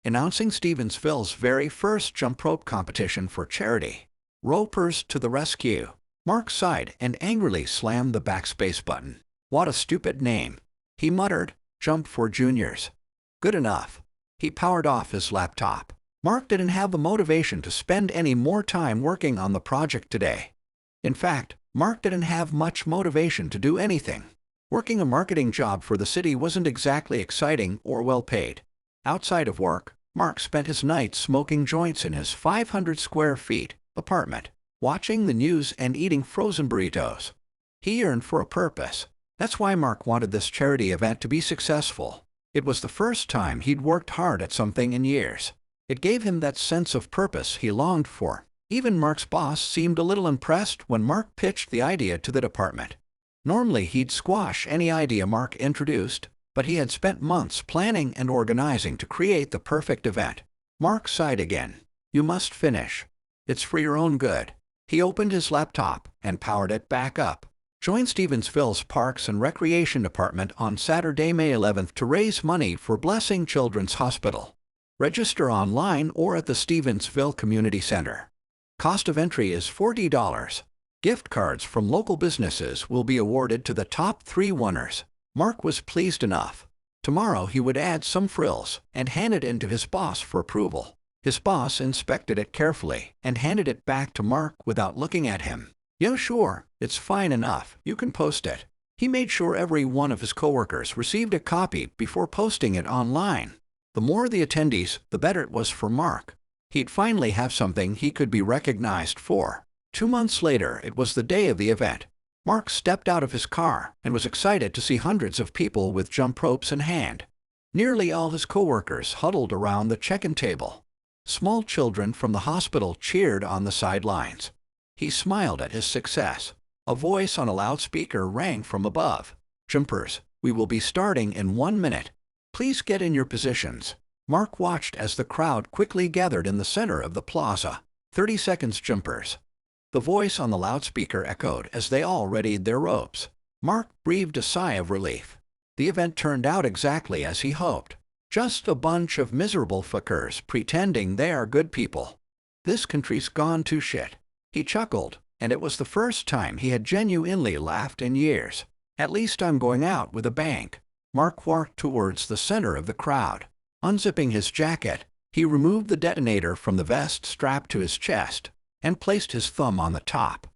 announcing Stevensville's very first jump rope competition for charity. Ropers to the rescue. Mark sighed and angrily slammed the backspace button. What a stupid name, he muttered. Jump for Juniors. Good enough. He powered off his laptop. Mark didn't have the motivation to spend any more time working on the project today. In fact, Mark didn't have much motivation to do anything. Working a marketing job for the city wasn't exactly exciting or well paid. Outside of work, Mark spent his nights smoking joints in his 500 square feet apartment, watching the news and eating frozen burritos. He yearned for a purpose. That's why Mark wanted this charity event to be successful. It was the first time he'd worked hard at something in years. It gave him that sense of purpose he longed for. Even Mark's boss seemed a little impressed when Mark pitched the idea to the department. Normally he'd squash any idea Mark introduced, but he had spent months planning and organizing to create the perfect event. Mark sighed again. You must finish. It's for your own good. He opened his laptop and powered it back up. Join Stevensville's Parks and Recreation Department on Saturday, May 11th to raise money for Blessing Children's Hospital. Register online or at the Stevensville Community Center. Cost of entry is $40. Gift cards from local businesses will be awarded to the top 3 winners. Mark was pleased enough. Tomorrow he would add some frills and hand it in to his boss for approval. His boss inspected it carefully and handed it back to Mark without looking at him. Yeah, sure, it's fine enough. You can post it. He made sure every one of his coworkers received a copy before posting it online. The more the attendees, the better it was for Mark. He'd finally have something he could be recognized for. 2 months later, it was the day of the event. Mark stepped out of his car and was excited to see hundreds of people with jump ropes in hand. Nearly all his coworkers huddled around the check-in table. Small children from the hospital cheered on the sidelines. He smiled at his success. A voice on a loudspeaker rang from above. Jumpers, we will be starting in 1 minute. Please get in your positions. Mark watched as the crowd quickly gathered in the center of the plaza. 30 seconds, jumpers. The voice on the loudspeaker echoed as they all readied their ropes. Mark breathed a sigh of relief. The event turned out exactly as he hoped. Just a bunch of miserable fuckers pretending they are good people. This country's gone to shit. He chuckled, and it was the first time he had genuinely laughed in years. At least I'm going out with a bang. Mark walked towards the center of the crowd. Unzipping his jacket, he removed the detonator from the vest strapped to his chest and placed his thumb on the top.